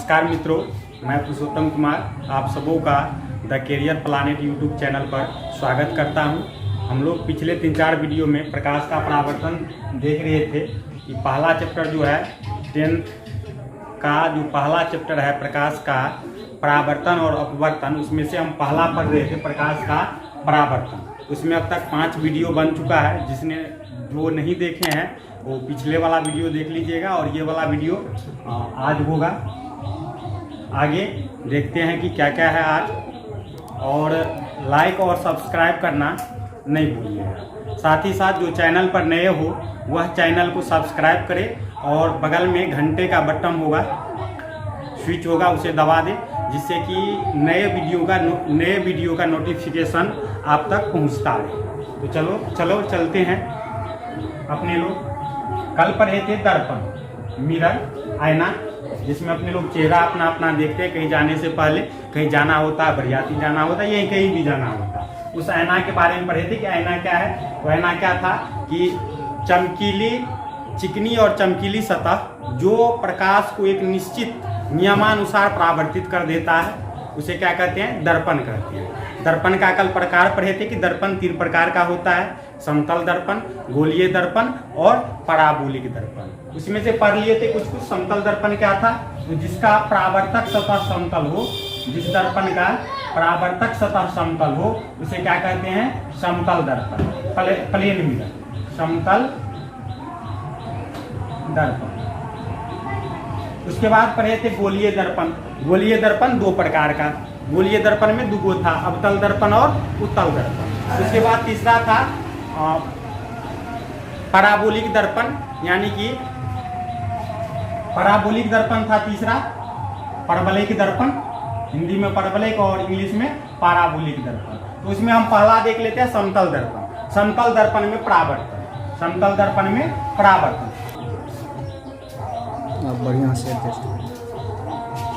नमस्कार मित्रों, मैं पुरुषोत्तम कुमार आप सबों का the career planet YouTube channel पर स्वागत करता हूं। हम लोग पिछले 3-4 वीडियो में प्रकाश का परावर्तन देख रहे थे कि पहला चैप्टर जो है 10th का जो पहला चैप्टर है प्रकाश का परावर्तन और अपवर्तन, उसमें से हम पहला पढ़ रहे थे प्रकाश का परावर्तन। उसमें अब तक 5 वीडियो बन चुका है। जिसने जो नहीं देखे हैं वो पिछले वाला वीडियो देख लीजिएगा और ये वाला वीडियो आज होगा। आगे देखते हैं कि क्या क्या है आज, और लाइक और सब्सक्राइब करना नहीं भूलिएगा। साथ ही साथ जो चैनल पर नए हो वह चैनल को सब्सक्राइब करें और बगल में घंटे का बटन होगा, स्विच होगा, उसे दबा दें जिससे कि नए वीडियो का नोटिफिकेशन आप तक पहुंचता रहे। तो चलो चलते हैं। अपने लोग कल पढ़े थे दर्पण, मिरर, आईना, जिसमें अपने लोग चेहरा अपना अपना देखते हैं। कहीं जाने से पहले, कहीं जाना होता है, बरियाती जाना होता है, यहीं कहीं भी जाना होता है। उस आईना के बारे में पढ़े थे कि आईना क्या है। तो आईना क्या था कि चिकनी और चमकीली सतह जो प्रकाश को एक निश्चित नियमानुसार परावर्तित कर देता है, उसे क्या कहते हैं, दर्पण कहते हैं। दर्पण का कल प्रकार पढ़े थे कि दर्पण 3 प्रकार का होता है, समतल दर्पण, गोलीय दर्पण और पराबोलिक दर्पण। उसमें से पढ़ लिए थे कुछ। समतल दर्पण क्या था, तो जिसका परावर्तक सतह समतल हो, जिस दर्पण का परावर्तक सतह समतल हो उसे क्या कहते हैं, समतल दर्पण, प्लेन मिरर, समतल दर्पण। उसके बाद पढ़े थे गोलीय दर्पण। गोलीय दर्पण 2 प्रकार का, गोलीय दर्पण में 2 था, अवतल दर्पण और उत्तल दर्पण। उसके बाद तीसरा था पराबोलिक दर्पण, यानी कि पराबोलिक दर्पण था तीसरा, परवलयिक दर्पण, हिंदी में परवलयिक और इंग्लिश में पराबोलिक दर्पण। तो उसमें हम पहला देख लेते हैं समतल दर्पण। समतल दर्पण में परावर्तन, समतल दर्पण में परावर्तन। बढ़िया से एडजस्ट।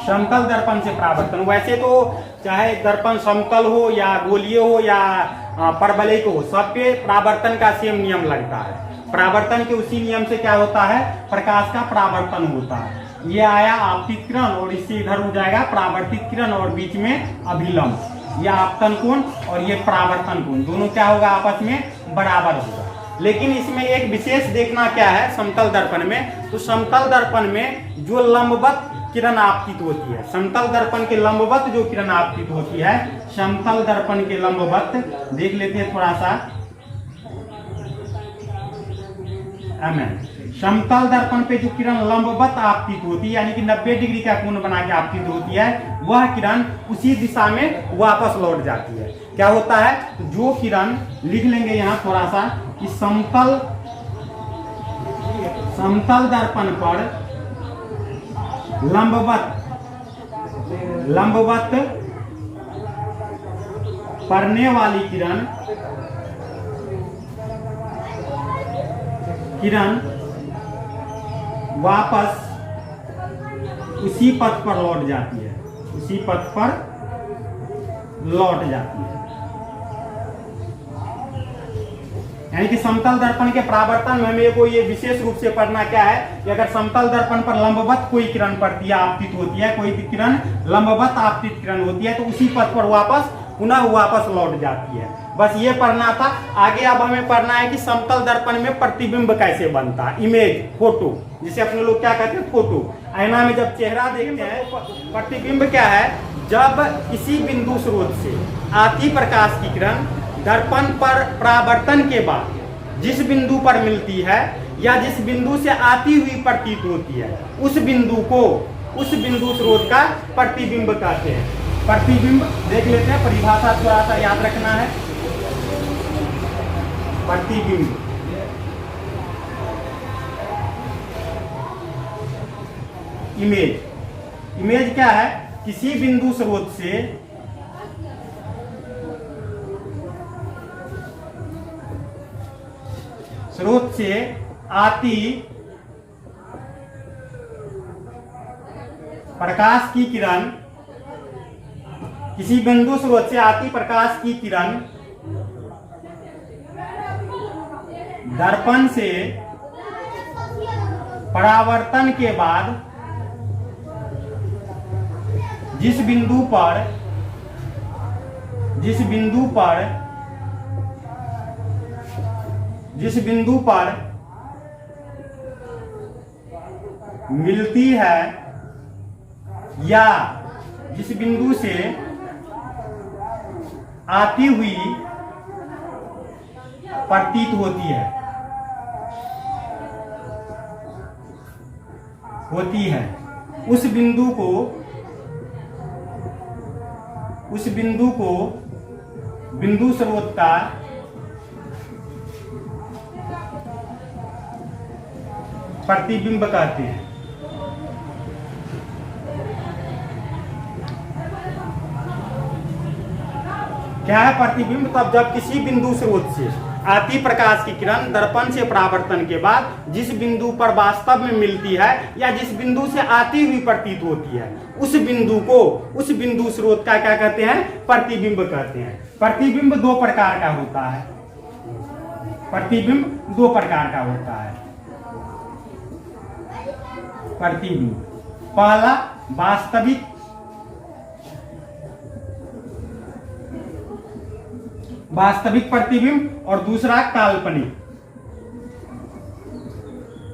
समतल दर्पण से परावर्तन, वैसे तो चाहे दर्पण समतल हो या गोलीय हो या परवलयिक हो, सब पे परावर्तन का सेम नियम लगता है। परावर्तन के उसी नियम से क्या होता है, प्रकाश का परावर्तन होता है। ये आया आपतित किरण और इससे इधर हो जाएगा परावर्तित किरण और बीच में अभिलंब। ये आपतन कोण और ये परावर्तन कोण, दोनों क्या होगा, आपस में बराबर होगा। लेकिन इसमें एक विशेष देखना क्या है समतल दर्पण में, तो समतल दर्पण में जो लंबवत किरण आपतित होती है, समतल दर्पण के लंबवत जो किरण आपतित होती है, समतल दर्पण के लंबवत देख लेते हैं थोड़ा सा। समतल दर्पण पे जो किरण लंबवत आपतित होती है, यानी कि 90 डिग्री का कोण बना के आपतित होती है, वह किरण उसी दिशा में वापस लौट जाती है। क्या होता है, तो जो किरण लिख लेंगे यहाँ थोड़ा सा कि समतल दर्पण पर लंबवत पड़ने वाली किरण वापस उसी पथ पर लौट जाती है, उसी पथ पर लौट जाती है। यानी कि समतल दर्पण के परावर्तन में मेरे को ये विशेष रूप से पढ़ना क्या है कि अगर समतल दर्पण पर लंबवत कोई किरण पड़ती है, आपतित होती है, कोई भी किरण लंबवत आपतित किरण होती है, तो उसी पथ पर पुनः वापस लौट जाती है। बस ये पढ़ना था। आगे अब हमें पढ़ना है कि समतल दर्पण में प्रतिबिंब कैसे बनता है, इमेज, फोटो, जिसे अपने लोग क्या कहते हैं, फोटो। आईना में जब चेहरा देखते हैं, प्रतिबिंब क्या है, जब किसी बिंदु स्रोत से आती प्रकाश की किरण दर्पण पर परावर्तन के बाद जिस बिंदु पर मिलती है या जिस बिंदु से आती हुई प्रतीत होती है, उस बिंदु स्रोत का प्रतिबिंब कहते हैं। प्रतिबिंब देख लेते हैं, परिभाषा थोड़ा सा याद रखना है। प्रतिबिंब, इमेज क्या है, किसी बिंदु स्रोत से आती प्रकाश की किरण, किसी बिंदु स्रोत से आती प्रकाश की किरण दर्पण से परावर्तन के बाद जिस बिंदु पर मिलती है या जिस बिंदु से आती हुई प्रतीत होती है उस बिंदु को बिंदु स्रोत का प्रतिबिंब कहते हैं। क्या है प्रतिबिंब? तब जब किसी बिंदु स्रोत से आती प्रकाश की किरण दर्पण से परावर्तन के बाद जिस बिंदु पर वास्तव में मिलती है या जिस बिंदु से आती हुई प्रतीत होती है उस बिंदु स्रोत का क्या कहते हैं? प्रतिबिंब कहते हैं। प्रतिबिंब दो प्रकार का होता है। प्रतिबिंब पहला वास्तविक प्रतिबिंब और दूसरा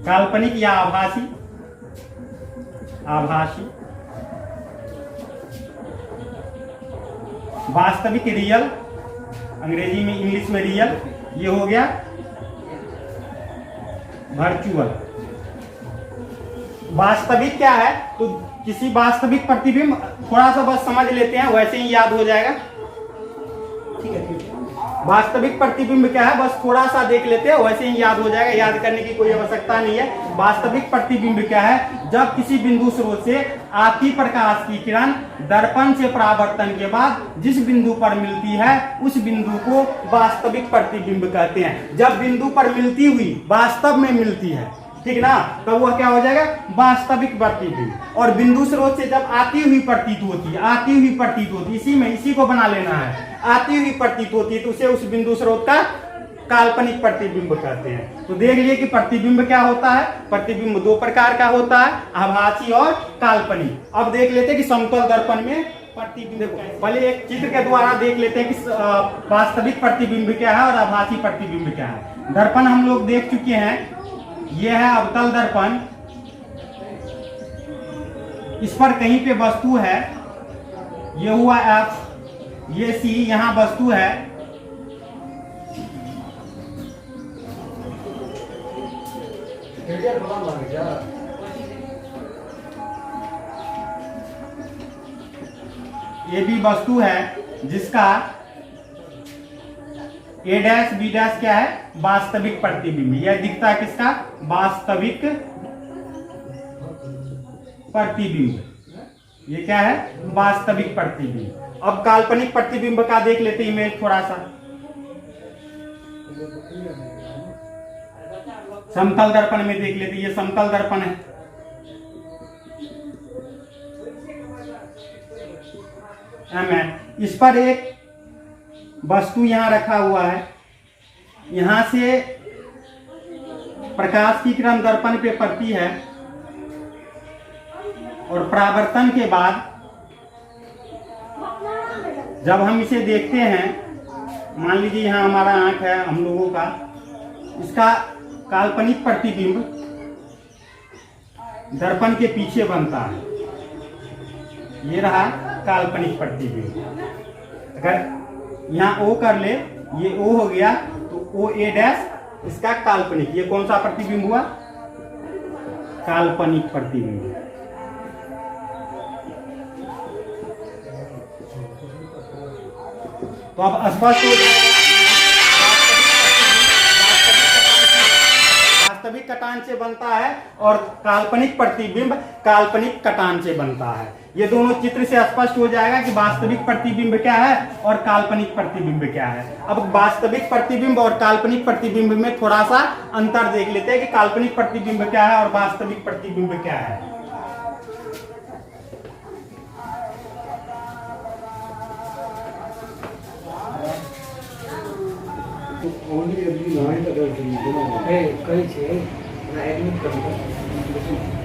काल्पनिक या आभासी। वास्तविक रियल, अंग्रेजी में इंग्लिश में रियल, ये हो गया वर्चुअल। वास्तविक क्या है? तो किसी वास्तविक प्रतिबिंब थोड़ा सा बस समझ लेते हैं, वैसे ही याद हो जाएगा। ठीक है। वास्तविक प्रतिबिंब क्या है? बस थोड़ा सा देख लेते हैं, वैसे ही याद हो जाएगा, याद करने की कोई आवश्यकता नहीं है। वास्तविक प्रतिबिंब क्या है? जब किसी बिंदु स्रोत से आती प्रकाश की किरण दर्पण से परावर्तन के बाद जिस बिंदु पर मिलती है उस बिंदु को वास्तविक प्रतिबिंब कहते हैं। जब बिंदु पर मिलती हुई वास्तव में मिलती है, ठीक ना, तो वह क्या हो जाएगा? वास्तविक प्रतिबिंब। और बिंदु स्रोत से जब आती हुई प्रतीत होती है, इसी को बना लेना है। आती हुई प्रतीत होती है तो उसे उस बिंदु स्रोत का काल्पनिक प्रतिबिंब कहते हैं। तो देख लिए कि प्रतिबिंब क्या होता है। प्रतिबिंब दो प्रकार का होता है, आभासी और काल्पनिक। अब देख लेते हैं कि समतल दर्पण में प्रतिबिंब, पहले एक चित्र के द्वारा देख लेते हैं कि वास्तविक प्रतिबिंब क्या है और आभासी प्रतिबिंब क्या है। दर्पण हम लोग देख चुके हैं, यह है अवतल दर्पण। इस पर कहीं पे वस्तु है, यह हुआ F, ये C, यहां वस्तु है। ये भी वस्तु है जिसका A डैश B डैश क्या है? वास्तविक प्रतिबिंब। यह दिखता है किसका? वास्तविक प्रतिबिंब। ये क्या है? वास्तविक प्रतिबिंब। अब काल्पनिक प्रतिबिंब का देख लेते हैं इमेज थोड़ा सा। समतल दर्पण में देख लेते हैं, ये समतल दर्पण है। इस पर एक वस्तु यहां रखा हुआ है, यहां से प्रकाश की किरण दर्पण पे पड़ती है और परावर्तन के बाद जब हम इसे देखते हैं, मान लीजिए यहाँ हमारा आंख है हम लोगों का, इसका काल्पनिक प्रतिबिंब दर्पण के पीछे बनता है। ये रहा काल्पनिक प्रतिबिंब। अगर यहाँ O कर ले, ये O हो गया, तो O A डैश इसका काल्पनिक। ये कौन सा प्रतिबिंब हुआ? काल्पनिक प्रतिबिंब। तो अब स्पष्ट हो जाएगा, वास्तविक कटान से बनता है और काल्पनिक प्रतिबिंब काल्पनिक कटान से बनता है। ये दोनों चित्र से स्पष्ट हो जाएगा कि वास्तविक प्रतिबिंब क्या है और काल्पनिक प्रतिबिंब क्या है। अब वास्तविक प्रतिबिंब और काल्पनिक प्रतिबिंब में थोड़ा सा अंतर देख लेते हैं कि काल्पनिक प्रतिबिंब क्या है और वास्तविक प्रतिबिंब क्या है।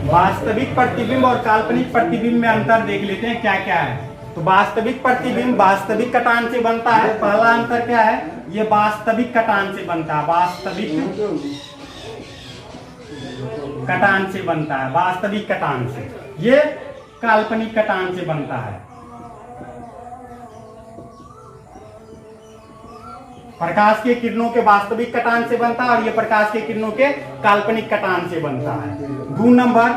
वास्तविक प्रतिबिंब और काल्पनिक प्रतिबिंब में अंतर देख लेते हैं क्या क्या है। तो वास्तविक प्रतिबिंब वास्तविक कटान से बनता है। पहला अंतर क्या है, ये वास्तविक कटान से बनता है, वास्तविक कटान से बनता है, वास्तविक कटान से। ये काल्पनिक कटान से बनता है। प्रकाश के किरणों के वास्तविक कटान से बनता है और ये प्रकाश के किरणों के काल्पनिक कटान से बनता है। 2 नंबर,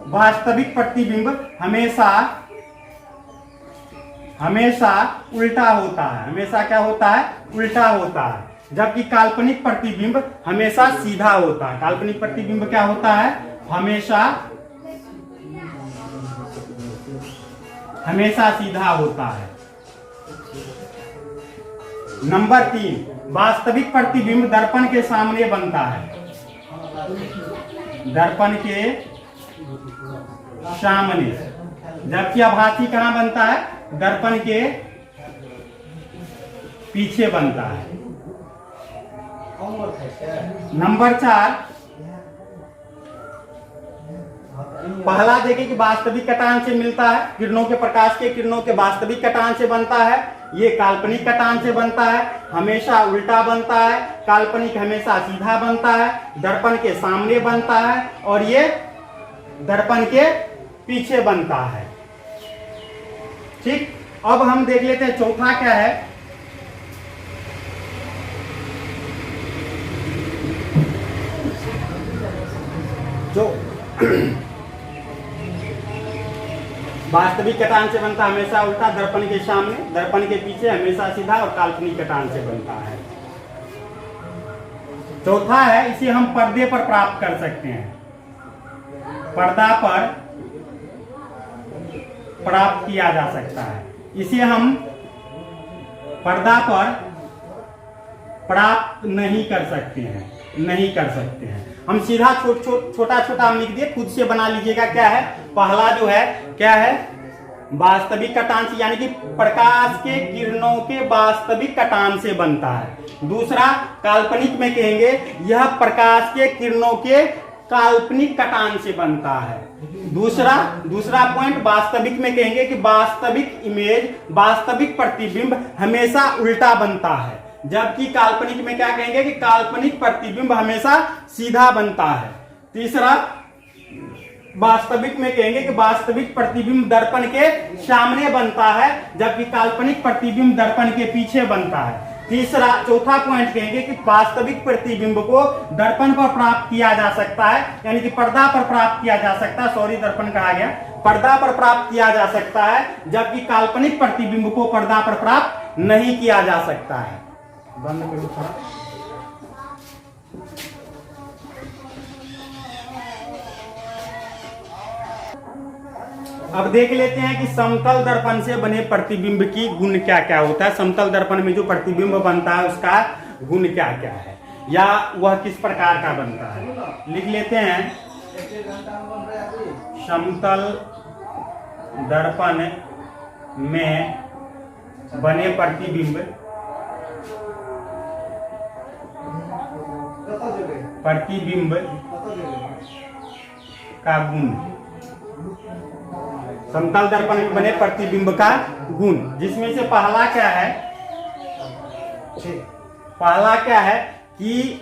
वास्तविक प्रतिबिंब हमेशा उल्टा होता है। हमेशा क्या होता है, उल्टा होता है। जबकि काल्पनिक प्रतिबिंब हमेशा सीधा होता है। काल्पनिक प्रतिबिंब क्या होता है, हमेशा सीधा होता है। नंबर 3, वास्तविक प्रतिबिंब दर्पण के सामने बनता है। दर्पण के सामने। जबकि आभासी कहां बनता है, दर्पण के पीछे बनता है। नंबर 4, पहला देखें कि वास्तविक कटान से मिलता है, किरणों के प्रकाश के किरणों के वास्तविक कटान से बनता है। ये काल्पनिक कटान से बनता है, हमेशा उल्टा बनता है। काल्पनिक हमेशा सीधा बनता है, दर्पण के सामने बनता है और ये दर्पण के पीछे बनता है। ठीक, अब हम देख लेते हैं चौथा क्या है। जो वास्तविक कटान से बनता है हमेशा उल्टा, दर्पण के सामने, दर्पण के पीछे, हमेशा सीधा और काल्पनिक कटान से बनता है। चौथा है, इसे हम पर्दे पर प्राप्त कर सकते हैं। पर्दा पर प्राप्त किया जा सकता है। इसे हम पर्दा पर प्राप्त नहीं कर सकते हैं। हम सीधा छोटा छोटा हम लिख दिए, खुद से बना लीजिएगा। क्या है, पहला जो है क्या है, वास्तविक कटान से, यानी कि प्रकाश के किरणों के वास्तविक कटान से बनता है। दूसरा, काल्पनिक में कहेंगे यह प्रकाश के किरणों के काल्पनिक कटान से बनता है। दूसरा पॉइंट, वास्तविक में कहेंगे कि वास्तविक इमेज, वास्तविक प्रतिबिंब हमेशा उल्टा बनता है। जबकि काल्पनिक में क्या कहेंगे कि काल्पनिक प्रतिबिंब हमेशा सीधा बनता है। तीसरा, वास्तविक में कहेंगे कि वास्तविक प्रतिबिंब दर्पण के सामने बनता है, जबकि काल्पनिक प्रतिबिंब दर्पण के पीछे बनता है। चौथा पॉइंट कहेंगे कि वास्तविक प्रतिबिंब को दर्पण पर प्राप्त किया जा सकता है, यानी कि पर्दा पर प्राप्त किया जा सकता है। सॉरी, दर्पण कहा गया, पर्दा पर प्राप्त किया जा सकता है, जबकि काल्पनिक प्रतिबिंब को पर्दा पर प्राप्त नहीं किया जा सकता है। बंद करो थोड़ा। अब देख लेते हैं कि समतल दर्पण से बने प्रतिबिंब की गुण क्या क्या होता है। समतल दर्पण में जो प्रतिबिंब बनता है उसका गुण क्या क्या है, या वह किस प्रकार का बनता है। लिख लेते हैं, समतल दर्पण में बने प्रतिबिंब का गुण। समतल दर्पण में बने प्रतिबिंब का गुण, जिसमें से पहला क्या है कि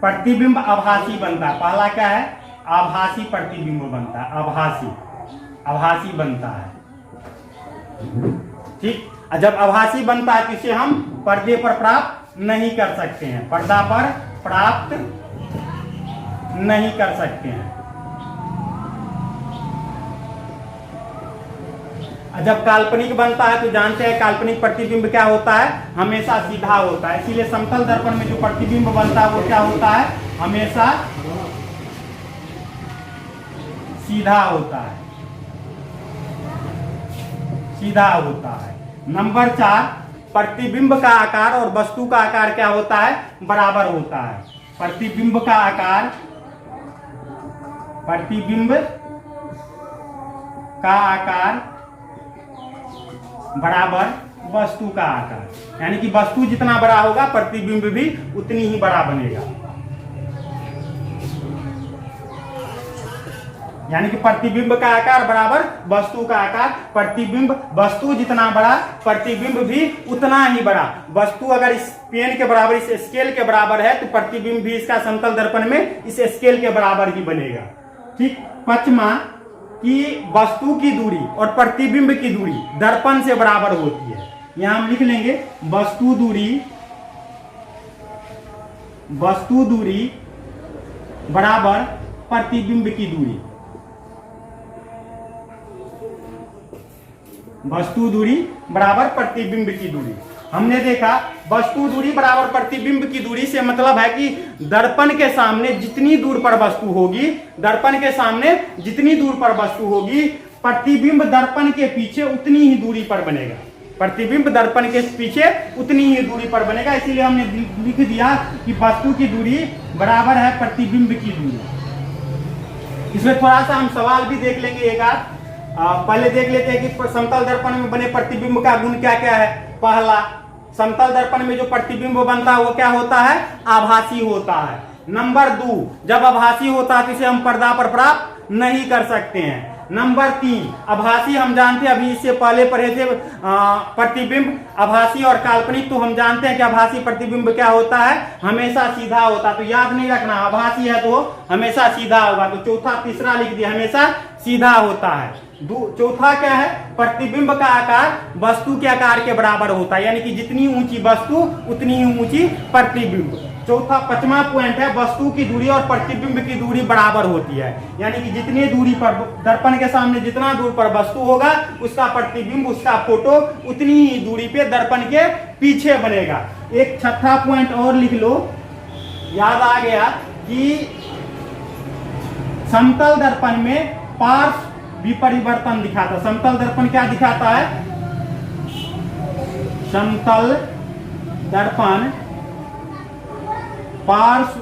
प्रतिबिंब आभासी बनता है। पहला क्या है, आभासी प्रतिबिंब बनता है, आभासी बनता है। ठीक, जब आभासी बनता है तो इसे हम पर्दे पर प्राप्त नहीं कर सकते हैं, पर्दा पर प्राप्त नहीं कर सकते हैं। जब काल्पनिक बनता है तो जानते हैं काल्पनिक प्रतिबिंब क्या होता है, हमेशा सीधा होता है। इसीलिए समतल दर्पण में जो प्रतिबिंब बनता है वो क्या होता है, हमेशा सीधा होता है। नंबर 4, प्रतिबिंब का आकार और वस्तु का आकार क्या होता है, बराबर होता है। प्रतिबिंब का आकार बराबर वस्तु का आकार, यानी कि वस्तु जितना बड़ा होगा प्रतिबिंब भी उतनी ही बड़ा बनेगा। यानी कि प्रतिबिंब का आकार बराबर वस्तु का आकार। प्रतिबिंब, वस्तु जितना बड़ा प्रतिबिंब भी उतना ही बड़ा। वस्तु अगर इस पेन के बराबर, इस स्केल के बराबर है, तो प्रतिबिंब भी इसका समतल दर्पण में इस स्केल के बराबर ही बनेगा। ठीक। पांचवा कि वस्तु की दूरी और प्रतिबिंब की दूरी दर्पण से बराबर होती है। यहां हम लिख लेंगे वस्तु दूरी बराबर प्रतिबिंब की दूरी। वस्तु दूरी बराबर प्रतिबिंब की दूरी। हमने देखा वस्तु दूरी बराबर प्रतिबिंब की दूरी से मतलब है कि दर्पण के सामने जितनी दूर पर वस्तु होगी, दर्पण के सामने जितनी दूर पर वस्तु होगी, प्रतिबिंब दर्पण के पीछे उतनी ही दूरी पर बनेगा। प्रतिबिंब दर्पण के पीछे उतनी ही दूरी पर बनेगा। इसीलिए हमने लिख दिया कि वस्तु की दूरी बराबर है प्रतिबिंब की दूरी। इसमें थोड़ा सा हम सवाल भी देख लेंगे एक आध। पहले देख लेते हैं कि समतल दर्पण में बने प्रतिबिंब का गुण क्या क्या है। पहला, समतल दर्पण में जो प्रतिबिंब बनता है वो क्या होता है, आभासी होता है। नंबर 2, जब आभासी होता है तो इसे हम पर्दा पर प्राप्त नहीं कर सकते हैं। नंबर 3, आभासी हम जानते हैं, अभी इससे पहले पढ़े थे प्रतिबिंब आभासी और काल्पनिक, तो हम जानते हैं कि आभासी प्रतिबिंब क्या होता है, हमेशा सीधा होता। तो याद नहीं रखना, आभासी है तो हमेशा सीधा होगा। तो चौथा, तीसरा लिख दिया, हमेशा सीधा होता है। चौथा क्या है, प्रतिबिंब का आकार वस्तु के आकार के बराबर होता है, यानी कि जितनी ऊंची वस्तु उतनी ही ऊंची प्रतिबिंब। चौथा, 5वां पॉइंट है वस्तु की दूरी और प्रतिबिंब की दूरी बराबर होती है, यानी कि जितनी दूरी पर दर्पण के सामने जितना दूर पर वस्तु होगा उसका प्रतिबिंब, उसका फोटो उतनी ही दूरी पे दर्पण के पीछे बनेगा। एक 6वां पॉइंट और लिख लो, याद आ गया कि समतल दर्पण में पार्श्व विपरिवर्तन दिखाता। समतल दर्पण क्या दिखाता है, समतल दर्पण पार्श्व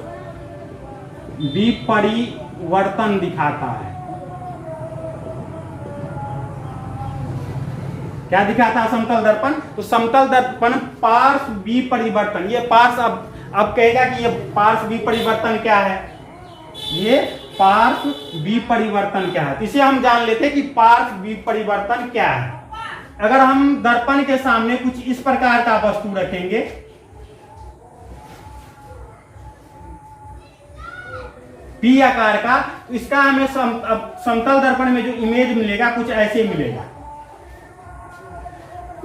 विपरिवर्तन दिखाता है। क्या दिखाता है समतल दर्पण, तो समतल दर्पण पार्श्व विपरिवर्तन। ये पार्श्व अब कहेगा कि ये पार्श्व विपरिवर्तन क्या है, ये पार्श्व विपरिवर्तन क्या है। तो इसे हम जान लेते हैं कि पार्श्व विपरिवर्तन क्या है। अगर हम दर्पण के सामने कुछ इस प्रकार का वस्तु रखेंगे, पी आकार का, तो इसका हमें समतल दर्पण में जो इमेज मिलेगा कुछ ऐसे मिलेगा।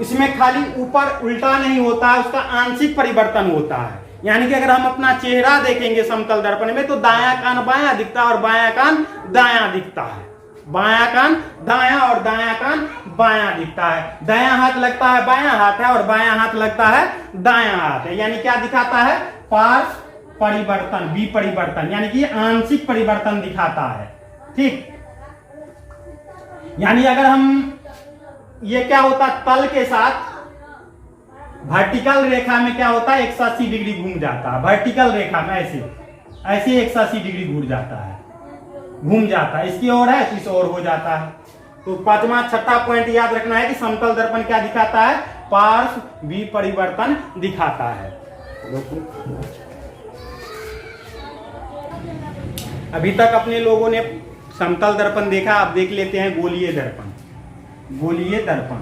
इसमें खाली ऊपर उल्टा नहीं होता है, उसका आंशिक परिवर्तन होता है। यानी कि अगर हम अपना चेहरा देखेंगे समतल दर्पण में तो दायां कान बायां दिखता है और बायां कान दायां दिखता है, बायां कान दायां और दायां कान बायां दिखता है। दायां हाथ लगता है बायां हाथ है और बायां हाथ लगता है दायां हाथ है। यानी क्या दिखाता है, पार्श्व परिवर्तन, विपरिवर्तन, यानी कि आंशिक परिवर्तन दिखाता है। ठीक, यानी अगर हम, ये क्या होता है, तल के साथ वर्टिकल रेखा में क्या होता है, 180 डिग्री घूम जाता है। वर्टिकल रेखा में ऐसे ऐसे 180 डिग्री घूम जाता है, इसकी ओर है तो इस ओर हो जाता है। तो 5वां 6वां पॉइंट याद रखना है कि समतल दर्पण क्या दिखाता है, पार्श्व विपरिवर्तन दिखाता है। अभी तक अपने लोगों ने समतल दर्पण देखा, अब देख लेते हैं गोलीय दर्पण। गोलीय दर्पण,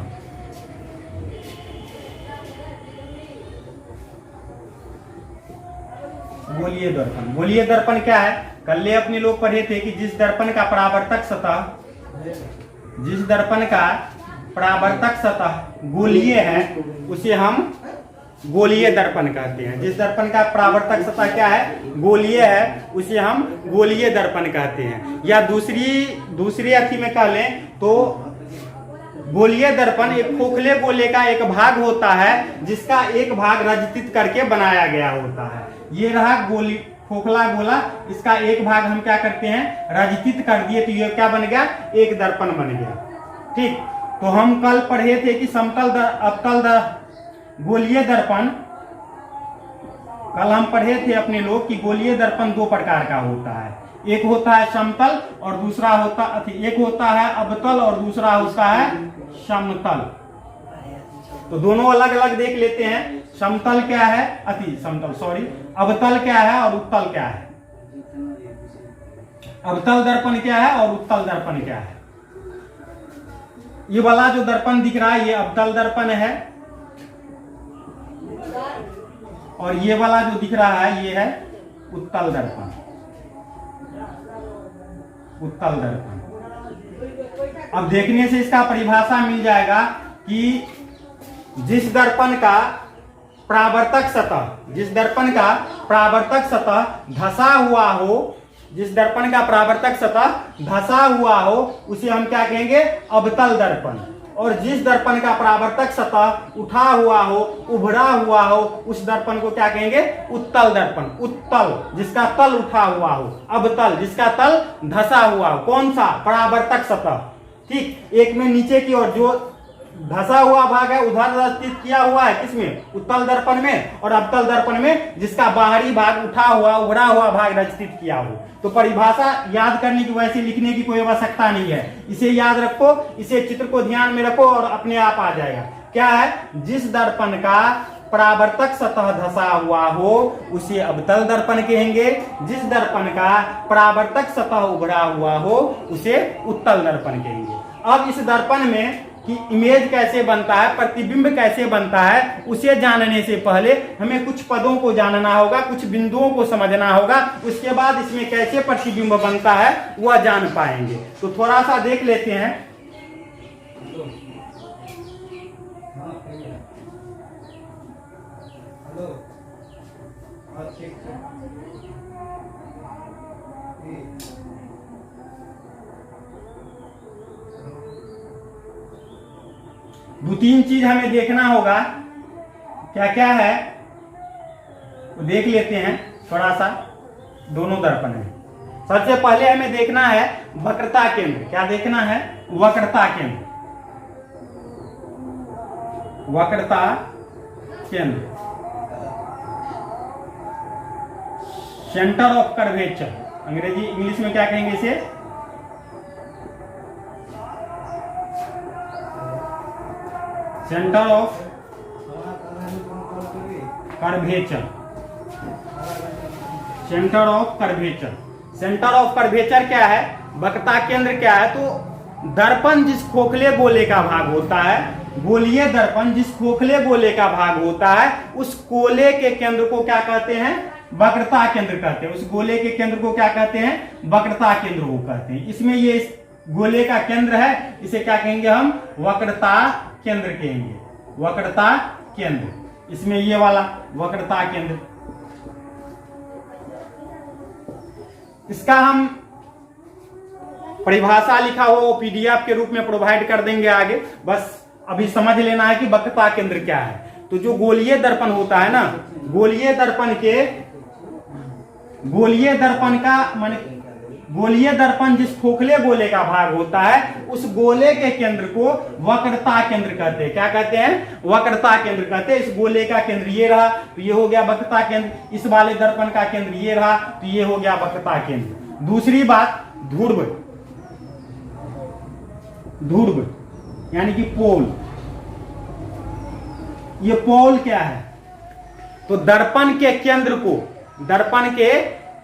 गोलीय दर्पण, गोलीय दर्पण क्या है, कल अपने लोग पढ़े थे कि जिस दर्पण का परावर्तक सतह गोलीय है उसे हम गोलीय दर्पण कहते हैं। जिस दर्पण का परावर्तक सतह क्या है, गोलीय है, उसे हम गोलीय दर्पण कहते हैं। या दूसरी अर्थी में कह लें तो गोलीय दर्पण एक खोखले गोले का एक भाग होता है जिसका एक भाग रचित करके बनाया गया होता है। ये रहा खोखला गोला, इसका एक भाग हम क्या करते हैं, रचित कर दिए, तो ये क्या बन गया, एक दर्पण बन गया। ठीक, तो हम कल पढ़े थे कि गोलीय दर्पण, कल हम पढ़े थे अपने लोग कि गोलीय दर्पण 2 प्रकार का होता है। एक होता है समतल और दूसरा होता, एक होता है अवतल और दूसरा होता है समतल। तो दोनों अलग अलग देख लेते हैं। समतल क्या है, अवतल क्या है और उत्तल क्या है। अवतल दर्पण क्या है और उत्तल दर्पण क्या है। ये वाला जो दर्पण दिख रहा है ये अवतल दर्पण है, और ये वाला जो दिख रहा है ये है उत्तल दर्पण। उत्तल दर्पण अब देखने से इसका परिभाषा मिल जाएगा कि जिस दर्पण का परावर्तक सतह, जिस दर्पण का परावर्तक सतह धंसा हुआ हो, जिस दर्पण का परावर्तक सतह धंसा हुआ हो उसे हम क्या कहेंगे, अवतल दर्पण। और जिस दर्पण का परावर्तक सतह उठा हुआ हो, उभरा हुआ हो, उस दर्पण को क्या कहेंगे, उत्तल दर्पण। उत्तल जिसका तल उठा हुआ हो, अवतल जिसका तल धंसा हुआ हो। कौन सा, परावर्तक सतह। ठीक, एक में नीचे की ओर जो धंसा हुआ भाग है उधर स्थित किया हुआ है, किसमें, उत्तल दर्पण में, और अवतल दर्पण में जिसका बाहरी भाग उठा हुआ उभरा हुआ भाग स्थित किया हो। तो परिभाषा याद करने की, वैसे लिखने की कोई आवश्यकता नहीं है, इसे याद रखो, इसे चित्र को ध्यान में रखो और अपने आप आ जाएगा। क्या है, जिस दर्पण का परावर्तक सतह धंसा हुआ हो उसे अवतल दर्पण कहेंगे, जिस दर्पण का परावर्तक सतह उभरा हुआ हो उसे उत्तल दर्पण कहेंगे। अब इस दर्पण में कि इमेज कैसे बनता है, प्रतिबिंब कैसे बनता है, उसे जानने से पहले हमें कुछ पदों को जानना होगा, कुछ बिंदुओं को समझना होगा, उसके बाद इसमें कैसे प्रतिबिंब बनता है वह जान पाएंगे। तो थोड़ा सा देख लेते हैं। दो तीन चीज हमें देखना होगा, क्या क्या है तो देख लेते हैं थोड़ा सा। दोनों दर्पण है। सबसे पहले हमें देखना है वक्रता केंद्र। क्या देखना है, वक्रता केंद्र। वक्रता केंद्र, सेंटर ऑफ कर्वेचर। अंग्रेजी इंग्लिश में क्या कहेंगे इसे, centre of curvature. Centre of curvature, centre of curvature क्या है, वक्रता केंद्र क्या है। तो दर्पण जिस खोखले गोले का भाग होता है, गोलीय दर्पण जिस खोखले गोले का भाग होता है, उस गोले के केंद्र को क्या कहते हैं, वक्रता केंद्र कहते हैं। उस गोले के केंद्र को क्या कहते हैं, वक्रता केंद्र को कहते हैं। इसमें ये इस गोले का केंद्र है, इसे क्या कहेंगे हम, वक्रता केंद्र कहेंगे। वक्रता केंद्र, इसमें ये वाला वक्रता केंद्र। इसका हम परिभाषा लिखा हो पीडीएफ के रूप में प्रोवाइड कर देंगे आगे, बस अभी समझ लेना है कि वक्रता केंद्र क्या है। तो जो गोलीय दर्पण होता है ना, गोलीय दर्पण के, गोलीय दर्पण का मान, गोलीय दर्पण जिस खोखले गोले का भाग होता है उस गोले के केंद्र को वक्रता केंद्र कहते हैं। क्या कहते हैं, वक्रता केंद्र कहते हैं। इस गोले का केंद्र ये रहा तो ये हो गया वक्रता केंद्र, इस वाले दर्पण का केंद्र ये रहा तो ये हो गया वक्रता केंद्र। दूसरी बात, ध्रुव। ध्रुव यानी कि पोल। ये पोल क्या है, तो दर्पण के केंद्र को, दर्पण के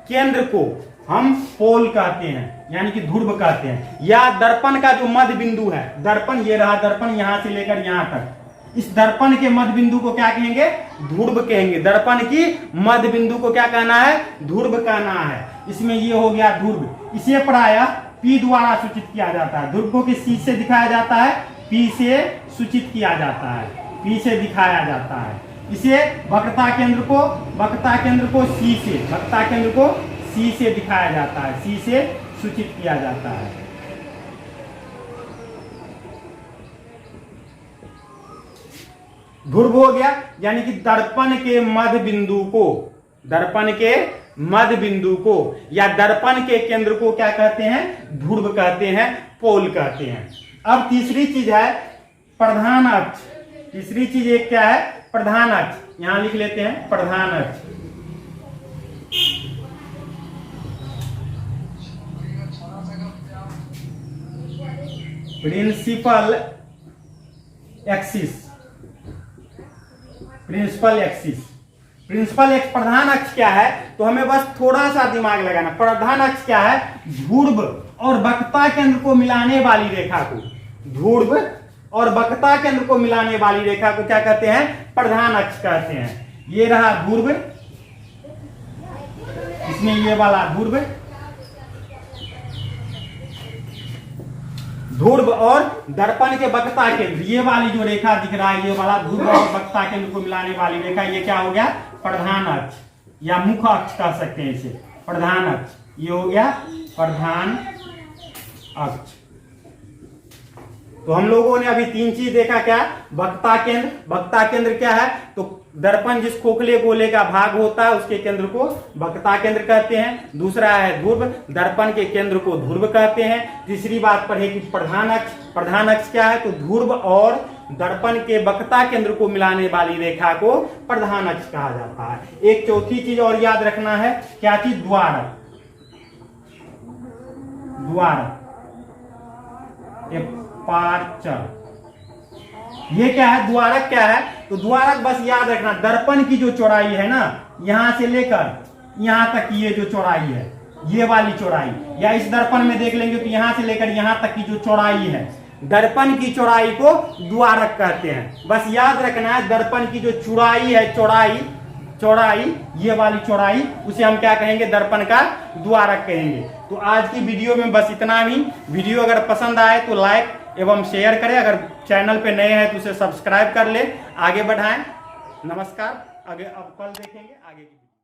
केंद्र को हम पोल कहते हैं, यानी कि ध्रुव कहते हैं। या दर्पण का जो मध्य बिंदु है, दर्पण ये रहा, दर्पण यहां से लेकर यहां तक, इस दर्पण के मध्य बिंदु को क्या कहेंगे, ध्रुव कहेंगे। दर्पण की मध्य बिंदु को क्या कहना है, ध्रुव कहना है। इसमें ये हो गया ध्रुव। इसे प्रायः P द्वारा सूचित किया जाता है। ध्रुव को किस चीज से दिखाया जाता है, P से सूचित किया जाता है, P से दिखाया जाता है। इसे वक्रता केंद्र को, वक्रता केंद्र को C से, वक्रता केंद्र को C से दिखाया जाता है, C से सूचित किया जाता है। ध्रुव हो गया, यानी कि दर्पण के मध्य बिंदु को, दर्पण के मध्य बिंदु को या दर्पण के केंद्र को क्या कहते हैं, ध्रुव कहते हैं, पोल कहते हैं। अब तीसरी चीज है प्रधान अक्ष। तीसरी चीज एक क्या है, प्रधान अक्ष। यहां लिख लेते हैं प्रधान अक्ष। Principal axis, principal axis principal अक्ष प्रधान अक्ष क्या है, तो हमें बस थोड़ा सा दिमाग लगाना। प्रधान अक्ष क्या है, ध्रुव और वक्रता केंद्र को मिलाने वाली रेखा को, ध्रुव और वक्रता केंद्र को मिलाने वाली रेखा को क्या कहते हैं, प्रधान अक्ष कहते हैं। ये रहा ध्रुव, इसमें ये वाला ध्रुव, ध्रुव और दर्पण के वक्रता केंद्र, ये वाली जो रेखा दिख रहा है, ये वाला ध्रुव और वक्रता केंद्र को मिलाने वाली रेखा, ये क्या हो गया, प्रधान अक्ष या मुख्य अक्ष कह सकते हैं इसे, प्रधान अक्ष। ये हो गया प्रधान अक्ष। तो हम लोगों ने अभी तीन चीज देखा, क्या, वक्रता केंद्र, वक्रता केंद्र क्या है, तो दर्पण जिस खोखले गोले का भाग होता है उसके केंद्र को वक्रता केंद्र कहते हैं। दूसरा है ध्रुव, दर्पण के केंद्र को ध्रुव कहते हैं। तीसरी बात पर है कि प्रधान अक्ष, प्रधान अक्ष क्या है, तो ध्रुव और दर्पण के वक्रता केंद्र को मिलाने वाली रेखा को प्रधान अक्ष कहा जाता है। एक चौथी चीज और याद रखना है, क्या चीज, द्वारक, द्वारक, पार्चर, ये क्या है, द्वारक क्या है, तो द्वारक बस याद रखना, दर्पण की जो चौड़ाई है ना, यहां से लेकर यहां तक की ये जो चौड़ाई है, ये वाली चौड़ाई, या इस दर्पण में देख लेंगे तो यहां से लेकर यहां तक की जो चौड़ाई है, दर्पण की चौड़ाई को द्वारक कहते हैं। बस याद रखना है, दर्पण की जो चौड़ाई है, चौड़ाई, चौड़ाई, ये वाली चौड़ाई, उसे हम क्या कहेंगे, दर्पण का द्वारक कहेंगे। तो आज की वीडियो में बस इतना ही। वीडियो अगर पसंद आए तो लाइक एवं शेयर करें, अगर चैनल पे नए हैं तो उसे सब्सक्राइब कर ले, आगे बढ़ाएं। नमस्कार, आगे अब कल देखेंगे आगे की।